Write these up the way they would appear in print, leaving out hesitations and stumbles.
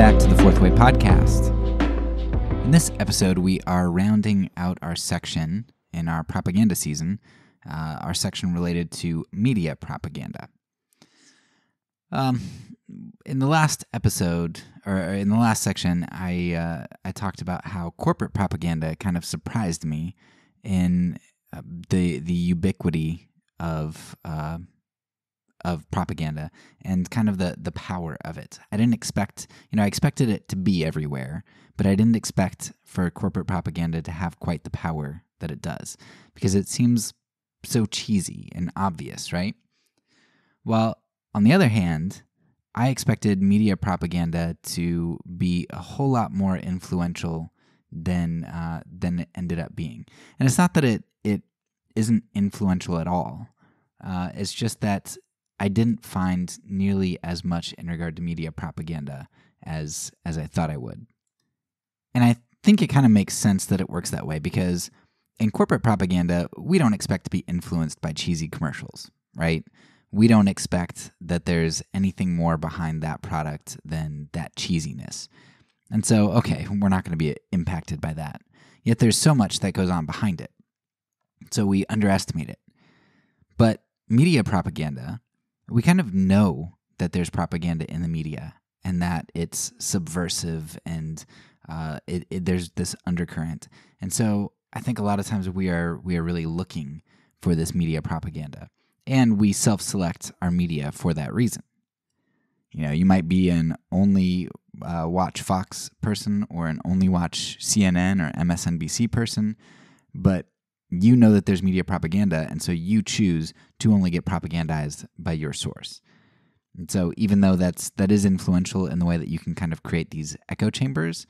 back to the Fourth Way Podcast. In this episode, we are rounding out our section in our propaganda season, our section related to media propaganda. In the last episode, or in the last section, I talked about how corporate propaganda kind of surprised me in the ubiquity of propaganda and kind of the power of it. I didn't expect, I expected it to be everywhere, but I didn't expect for corporate propaganda to have quite the power that it does, because it seems so cheesy and obvious, right? Well, on the other hand, I expected media propaganda to be a whole lot more influential than it ended up being. And it's not that it isn't influential at all. It's just that I didn't find nearly as much in regard to media propaganda as I thought I would. And I think it kind of makes sense that it works that way, because in corporate propaganda, we don't expect to be influenced by cheesy commercials, right? We don't expect that there's anything more behind that product than that cheesiness. And so, okay, we're not going to be impacted by that. Yet there's so much that goes on behind it. So we underestimate it. But media propaganda, we kind of know that there's propaganda in the media and that it's subversive and there's this undercurrent. And so I think a lot of times we are really looking for this media propaganda, and we self-select our media for that reason. You might be an only watch Fox person or an only watch CNN or MSNBC person, but you know that there's media propaganda, and so you choose to only get propagandized by your source. And so even though that is influential in the way that you can kind of create these echo chambers,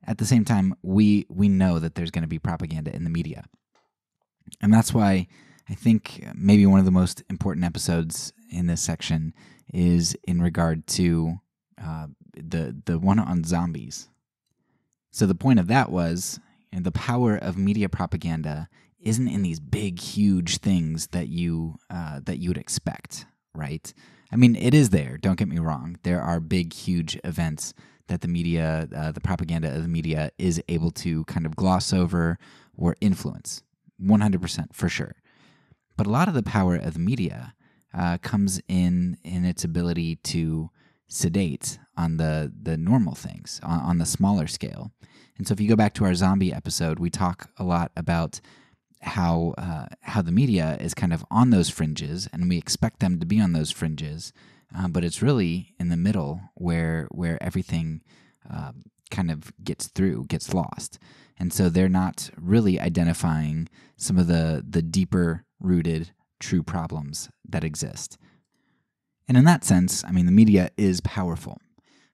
at the same time, we know that there's going to be propaganda in the media. And that's why I think maybe one of the most important episodes in this section is in regard to the one on zombies. So the point of that was, the power of media propaganda isn't in these big, huge things that you would expect, right? I mean, it is there. Don't get me wrong. There are big, huge events that the media, the propaganda of the media, is able to kind of gloss over or influence, 100% for sure. But a lot of the power of the media comes in its ability to sedate on the normal things, on the smaller scale. And so if you go back to our zombie episode, we talk a lot about how the media is kind of on those fringes, and we expect them to be on those fringes, but it's really in the middle where everything kind of gets lost. And so they're not really identifying some of the deeper rooted true problems that exist. And in that sense, I mean, the media is powerful.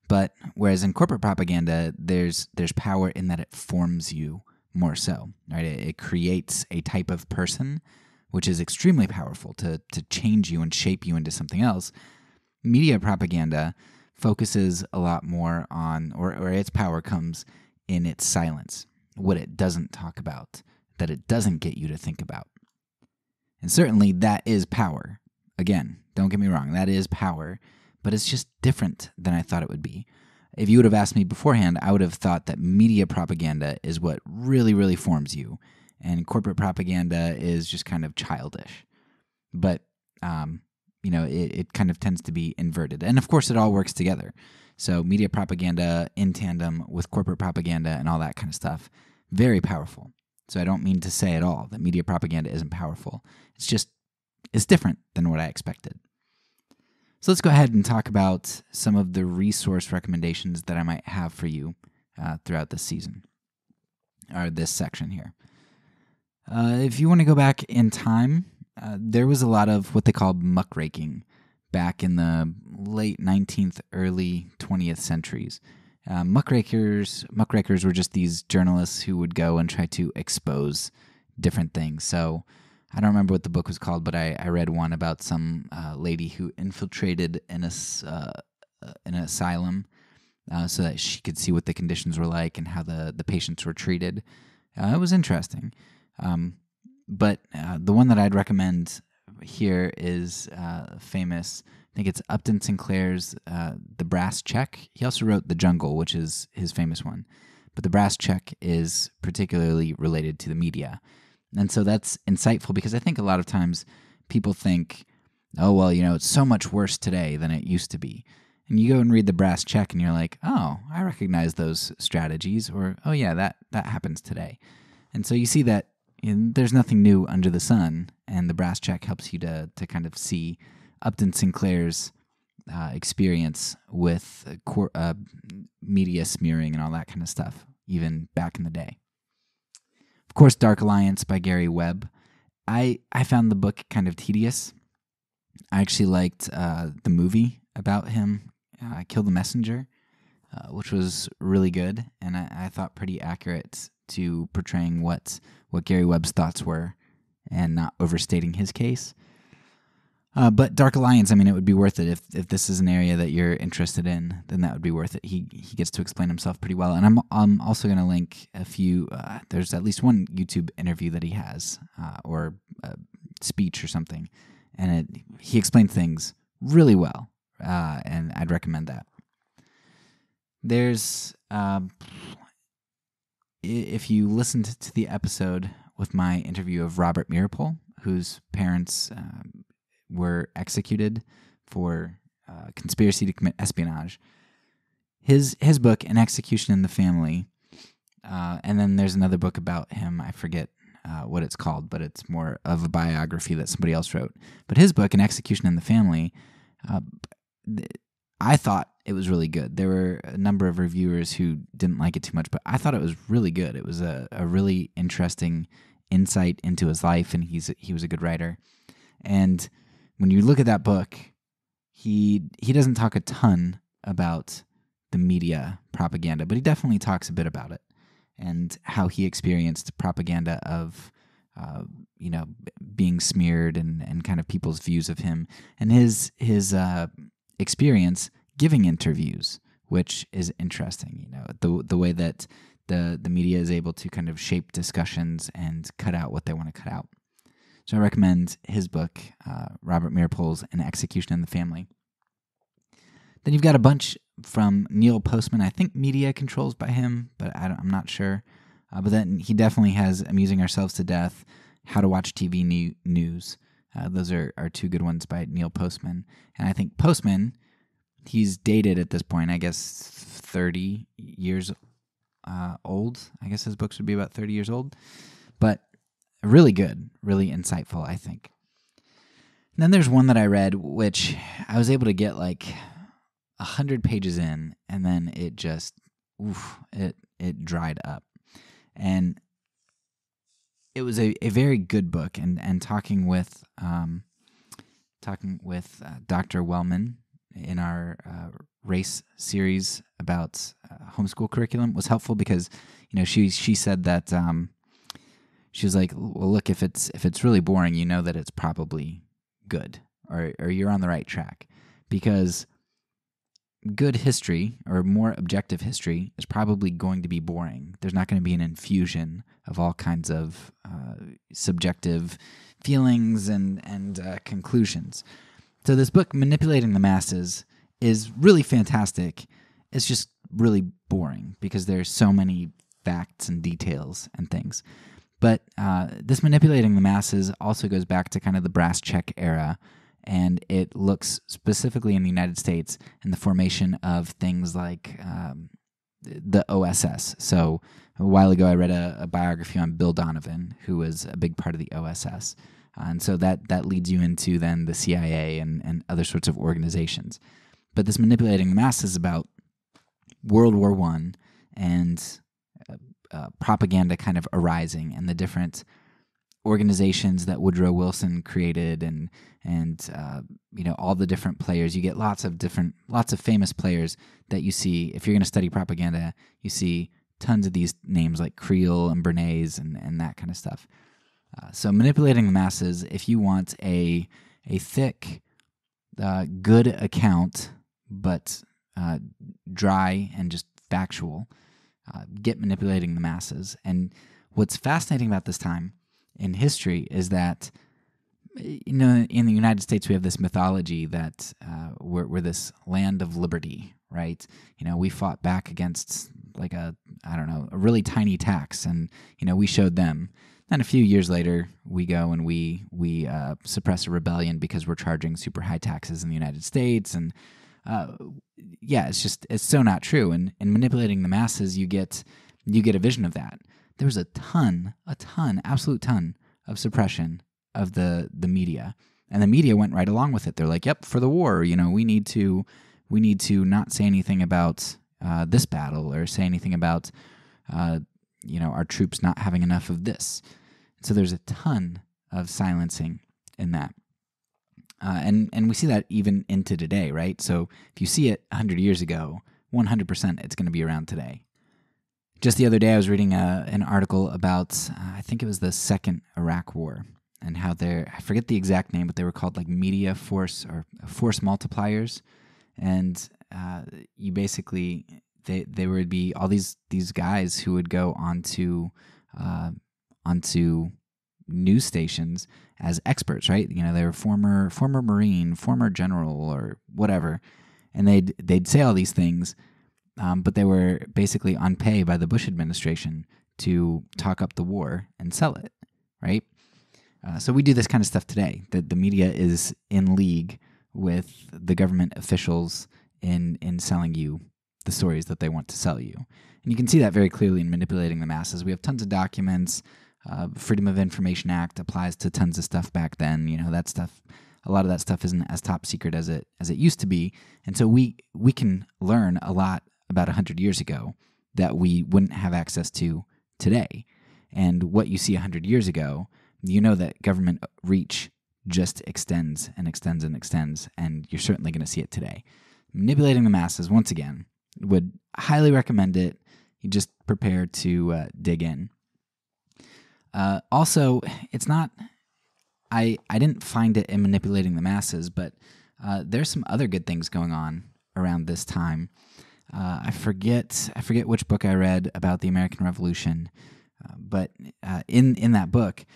But whereas in corporate propaganda, there's power in that it forms you more so, right? It creates a type of person, which is extremely powerful to change you and shape you into something else. Media propaganda focuses a lot more on, or its power comes in its silence, what it doesn't talk about, that it doesn't get you to think about. And certainly that is power. Again, don't get me wrong, that is power, but it's just different than I thought it would be. If you would have asked me beforehand, I would have thought that media propaganda is what really, really forms you, and corporate propaganda is just kind of childish. But, it kind of tends to be inverted. And of course, it all works together. So media propaganda in tandem with corporate propaganda and all that kind of stuff, very powerful. So I don't mean to say at all that media propaganda isn't powerful. It's different than what I expected. So let's go ahead and talk about some of the resource recommendations that I might have for you throughout this season, or this section here. If you want to go back in time, there was a lot of what they called muckraking back in the late 19th, early 20th centuries. Muckrakers were just these journalists who would go and try to expose different things. So I don't remember what the book was called, but I read one about some lady who infiltrated an asylum so that she could see what the conditions were like and how the patients were treated. It was interesting. But the one that I'd recommend here is famous. I think it's Upton Sinclair's The Brass Check. He also wrote The Jungle, which is his famous one. But The Brass Check is particularly related to the media. And so that's insightful because I think a lot of times people think, oh, well, it's so much worse today than it used to be. And you go and read The Brass Check and you're like, oh, I recognize those strategies, or, oh yeah, that happens today. And so you see that there's nothing new under the sun, and The Brass Check helps you to kind of see Upton Sinclair's experience with media smearing and all that kind of stuff, even back in the day. Of course, Dark Alliance by Gary Webb. I found the book kind of tedious. I actually liked the movie about him, Kill the Messenger, which was really good, and I thought pretty accurate to portraying what Gary Webb's thoughts were and not overstating his case. But Dark Alliance, it would be worth it. If this is an area that you're interested in, then that would be worth it. He gets to explain himself pretty well. And I'm also going to link a few, there's at least one YouTube interview that he has, or a speech or something. And he explained things really well, and I'd recommend that. There's, if you listened to the episode with my interview of Robert Meeropol, whose parents were executed for conspiracy to commit espionage, his book, An Execution in the Family, and then there's another book about him, I forget what it's called, but it's more of a biography that somebody else wrote. But his book, An Execution in the Family, I thought it was really good. There were a number of reviewers who didn't like it too much, but I thought it was really good. It was a really interesting insight into his life, and he was a good writer. And when you look at that book, he doesn't talk a ton about the media propaganda, but he definitely talks a bit about it and how he experienced propaganda of being smeared and kind of people's views of him, and his experience giving interviews, which is interesting. The way that the media is able to kind of shape discussions and cut out what they want to cut out. So I recommend his book, Robert Meeropol's An Execution in the Family. Then you've got a bunch from Neil Postman. I think Media Controls by him, but I'm not sure. But then he definitely has Amusing Ourselves to Death, How to Watch TV News. Those are two good ones by Neil Postman. And I think Postman, he's dated at this point, I guess 30 years old. I guess his books would be about 30 years old. But really good, really insightful, I think. And then there's one that I read, which I was able to get like 100 pages in, and then it just, it dried up. And it was a very good book, and talking with Dr. Wellman in our race series about homeschool curriculum was helpful because, she said that she was like, well, look, if it's really boring, you know that it's probably good, or you're on the right track, because good history, or more objective history, is probably going to be boring. There's not going to be an infusion of all kinds of subjective feelings and conclusions. So this book, Manipulating the Masses, is really fantastic. It's just really boring because there's so many facts and details and things. But this Manipulating the Masses also goes back to kind of the brass check era, and it looks specifically in the United States in the formation of things like the OSS. So a while ago I read a biography on Bill Donovan, who was a big part of the OSS. And so that leads you into then the CIA and other sorts of organizations. But this Manipulating the Masses is about World War I and propaganda kind of arising, and the different organizations that Woodrow Wilson created, and all the different players. You get lots of famous players that you see. If you're going to study propaganda, you see tons of these names like Creel and Bernays and that kind of stuff. So Manipulating the Masses, if you want a thick, good account, but dry and just factual, get Manipulating the Masses. And what's fascinating about this time in history is that in the United States, we have this mythology that we're this land of liberty, right? We fought back against a really tiny tax, and we showed them. Then a few years later, we go and we suppress a rebellion because we're charging super high taxes in the United States, and it's so not true. And in manipulating the masses, you get a vision of that. There was a absolute ton of suppression of the media, and the media went right along with it. They're like, "Yep, for the war, we need to not say anything about this battle or say anything about our troops not having enough of this." So there's a ton of silencing in that, and we see that even into today, right? So if you see it 100 years ago, 100% it's going to be around today. Just the other day, I was reading an article about I think it was the Second Iraq War, and how I forget the exact name, but they were called media force or force multipliers. And you basically, they would be all these guys who would go onto news stations as experts, right? They were former Marine, former general, or whatever, and they'd say all these things, but they were basically on pay by the Bush administration to talk up the war and sell it, right? So we do this kind of stuff today. The media is in league with the government officials in selling you the stories that they want to sell you. And you can see that very clearly in manipulating the masses. We have tons of documents. Freedom of Information Act applies to tons of stuff back then. That stuff, a lot of that stuff isn't as top secret as it used to be. And so we can learn a lot about 100 years ago that we wouldn't have access to today. And what you see 100 years ago, that government reach just extends and extends and extends, and you're certainly going to see it today. Manipulating the masses, once again, would highly recommend it. You just prepare to dig in. Also, it's not... I didn't find it in manipulating the masses, but there's some other good things going on around this time. I forget which book I read about the American Revolution, but in that book,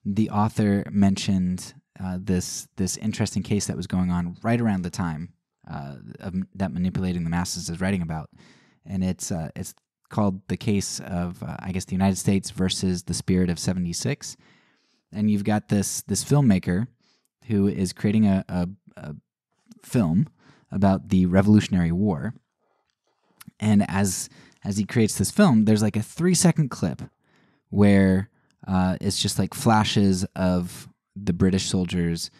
the author mentioned this interesting case that was going on right around the time that Manipulating the Masses is writing about, and it's called the case of the United States versus the Spirit of '76, and you've got this filmmaker who is creating a film about the Revolutionary War, and as he creates this film, there's a 3-second clip where it's just flashes of the British soldiers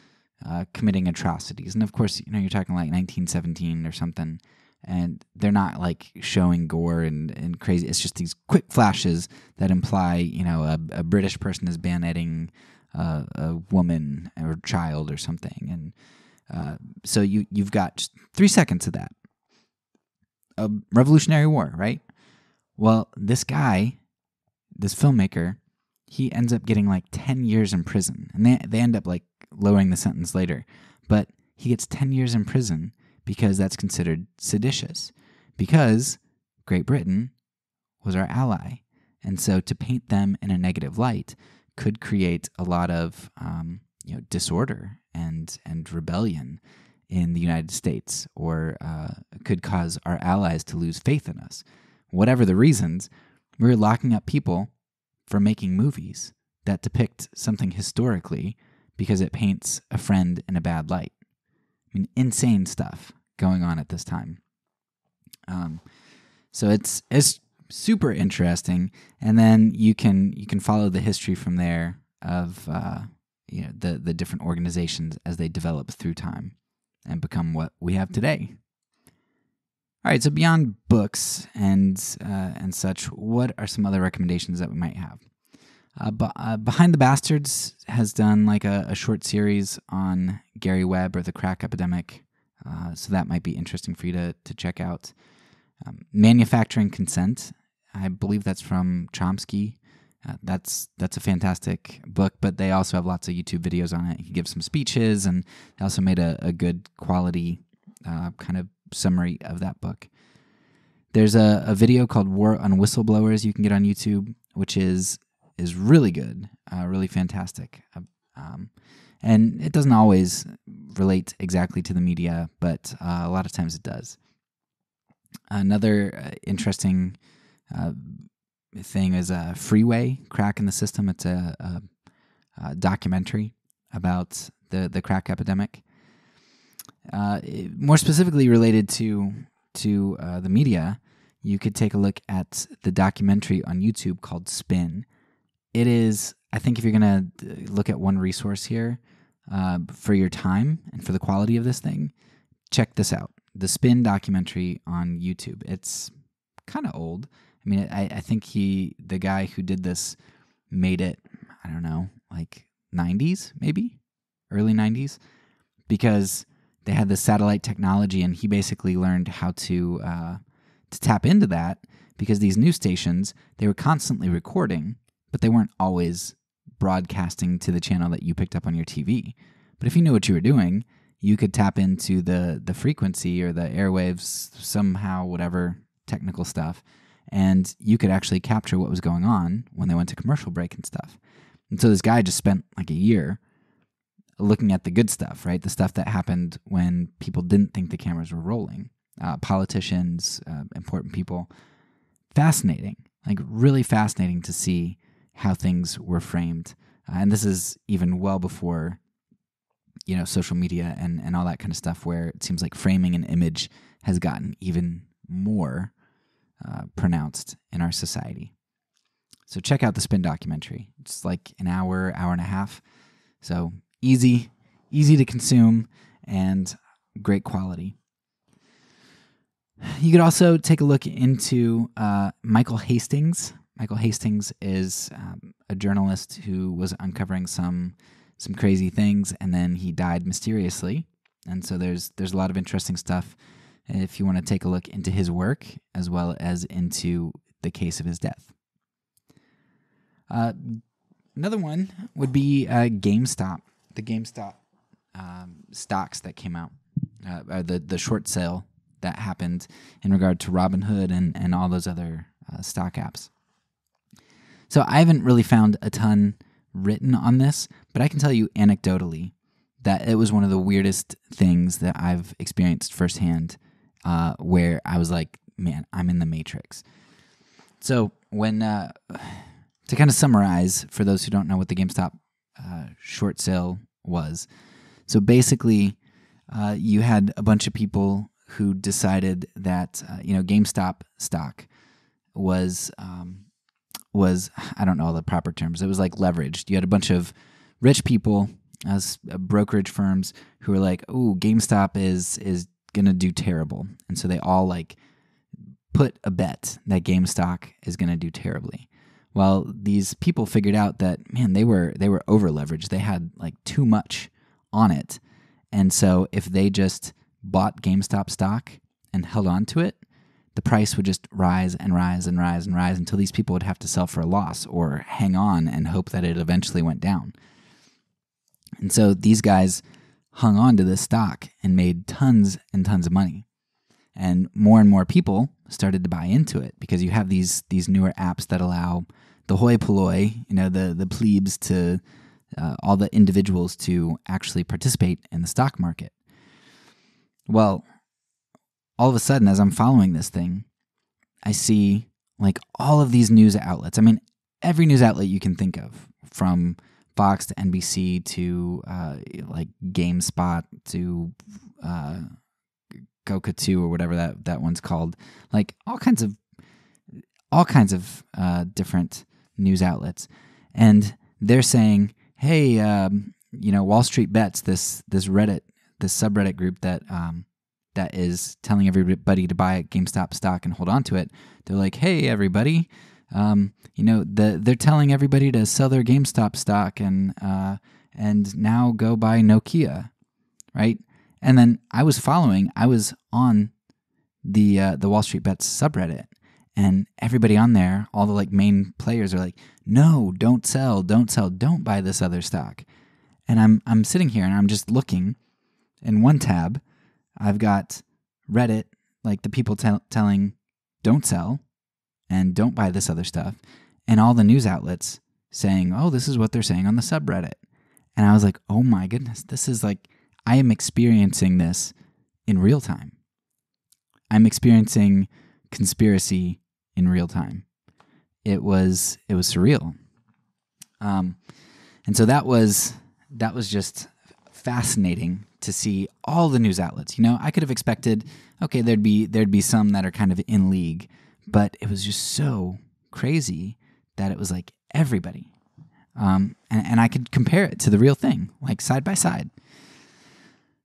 committing atrocities. And of course, you're talking 1917 or something, and they're not showing gore and crazy. It's just these quick flashes that imply, a British person is bayoneting a woman or child or something. And so you've got just 3 seconds of that. A Revolutionary War, right? Well, this guy, this filmmaker, he ends up getting 10 years in prison. And they end up lowering the sentence later. But he gets 10 years in prison because that's considered seditious. Because Great Britain was our ally. And so to paint them in a negative light could create a lot of disorder and rebellion in the United States, or could cause our allies to lose faith in us. Whatever the reasons, we're locking up people for making movies that depict something historically because it paints a friend in a bad light. I mean, insane stuff going on at this time. So it's super interesting, and then you can follow the history from there of the different organizations as they develop through time and become what we have today. All right, so beyond books and such, what are some other recommendations that we might have? Behind the Bastards has done a short series on Gary Webb or the crack epidemic, so that might be interesting for you to check out. Manufacturing Consent, I believe that's from Chomsky. That's a fantastic book, but they also have lots of YouTube videos on it. He gives some speeches, and they also made a good quality kind of summary of that book. There's a video called War on Whistleblowers you can get on YouTube, which is really good, really fantastic. And it doesn't always relate exactly to the media, but a lot of times it does. Another interesting thing is Freeway, Crack in the System. It's a documentary about the crack epidemic. More specifically related to the media, you could take a look at the documentary on YouTube called Spin. It is, I think if you're going to look at one resource here for your time and for the quality of this thing, check this out. The Spin documentary on YouTube. It's kind of old. I mean, I think the guy who did this made it, I don't know, like 90s maybe, early 90s, because they had this satellite technology, and he basically learned how to tap into that, because these news stations, they were constantly recording, but they weren't always broadcasting to the channel that you picked up on your TV. But if you knew what you were doing, you could tap into the frequency or the airwaves somehow, whatever technical stuff, and you could actually capture what was going on when they went to commercial break and stuff. And so this guy just spent like a year looking at the good stuff, right? The stuff that happened when people didn't think the cameras were rolling. Politicians, important people. Fascinating, like really fascinating to see how things were framed. And this is even well before, social media and all that kind of stuff, where it seems like framing an image has gotten even more pronounced in our society. So check out the Spin documentary. It's like an hour and a half. So easy to consume and great quality. You could also take a look into Michael Hastings. Michael Hastings is a journalist who was uncovering some crazy things, and then he died mysteriously. And so there's a lot of interesting stuff if you want to take a look into his work as well as into the case of his death. Another one would be GameStop. The GameStop stocks that came out, or the short sale that happened in regard to Robinhood and all those other stock apps. So I haven't really found a ton written on this, but I can tell you anecdotally that it was one of the weirdest things that I've experienced firsthand, where I was like, man, I'm in the Matrix. So when, to kind of summarize for those who don't know what the GameStop short sale was, so basically you had a bunch of people who decided that GameStop stock was I don't know the proper terms. It was like leveraged. You had a bunch of rich people as brokerage firms who were like, "Oh, GameStop is gonna do terrible," and so they all like put a bet that GameStop is gonna do terribly. Well, these people figured out that, man, they were over leveraged. They had like too much on it, and so if they just bought GameStop stock and held on to it, the price would just rise and rise and rise and rise until these people would have to sell for a loss or hang on and hope that it eventually went down. And so these guys hung on to this stock and made tons and tons of money. And more people started to buy into it because you have these newer apps that allow the hoi polloi, the plebes, to all the individuals to actually participate in the stock market. Well, all of a sudden, as I'm following this thing, I see like all of these news outlets. I mean, every news outlet you can think of, from Fox to NBC to like GameSpot to Goku2 or whatever that one's called. Like all kinds of different news outlets, and they're saying, "Hey, Wall Street Bets, this Reddit, this subreddit group that is telling everybody to buy GameStop stock and hold on to it. They're like, hey, everybody, they're telling everybody to sell their GameStop stock and now go buy Nokia, right?" And then I was on the Wall Street Bets subreddit, and everybody on there, all the like main players are like, no, don't sell, don't buy this other stock. And I'm sitting here and I'm just looking. In one tab, I've got Reddit, like the people telling don't sell and don't buy this other stuff, and all the news outlets saying, oh, this is what they're saying on the subreddit. And I was like, oh my goodness, this is like, I am experiencing this in real time. I'm experiencing conspiracy in real time. It was surreal. And so that was just fascinating to see all the news outlets. I could have expected, okay, there'd be some that are kind of in league, but it was just so crazy that it was like everybody. And I could compare it to the real thing, like side by side.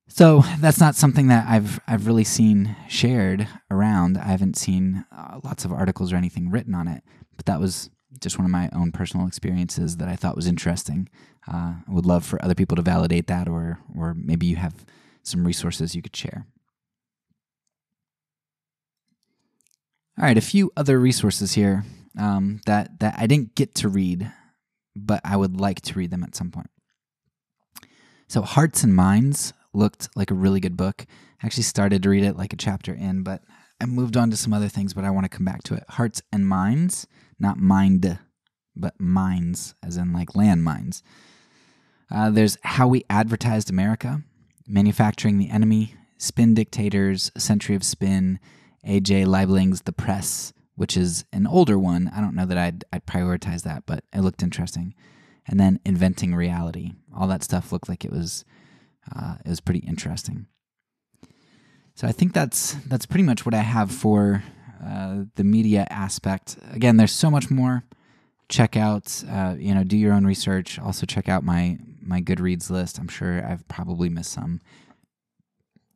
So that's not something that I've really seen shared around. I haven't seen lots of articles or anything written on it, but that was just one of my own personal experiences that I thought was interesting. I would love for other people to validate that, or maybe you have some resources you could share. All right, a few other resources here that I didn't get to read, but I would like to read them at some point. So Hearts and Minds looked like a really good book. I actually started to read it like a chapter in, but I moved on to some other things, but I want to come back to it. Hearts and Minds, not mind, but mines, as in like landmines. There's How We Advertised America, Manufacturing the Enemy, Spin Dictators, A Century of Spin, A.J. Liebling's The Press, which is an older one. I don't know that I'd prioritize that, but it looked interesting. And then Inventing Reality. All that stuff looked like it was pretty interesting. So I think that's pretty much what I have for the media aspect. Again, there's so much more. Check out, do your own research. Also check out my Goodreads list. I'm sure I've probably missed some.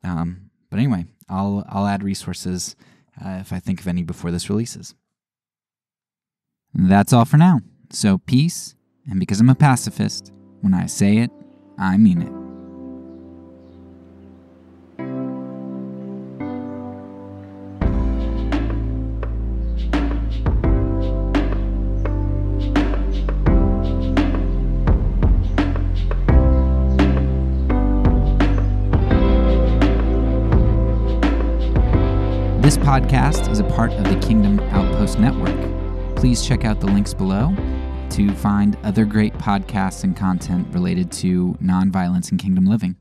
But anyway, I'll add resources if I think of any before this releases. That's all for now. So peace, and because I'm a pacifist, when I say it, I mean it. This podcast is a part of the Kingdom Outpost Network. Please check out the links below to find other great podcasts and content related to nonviolence and kingdom living.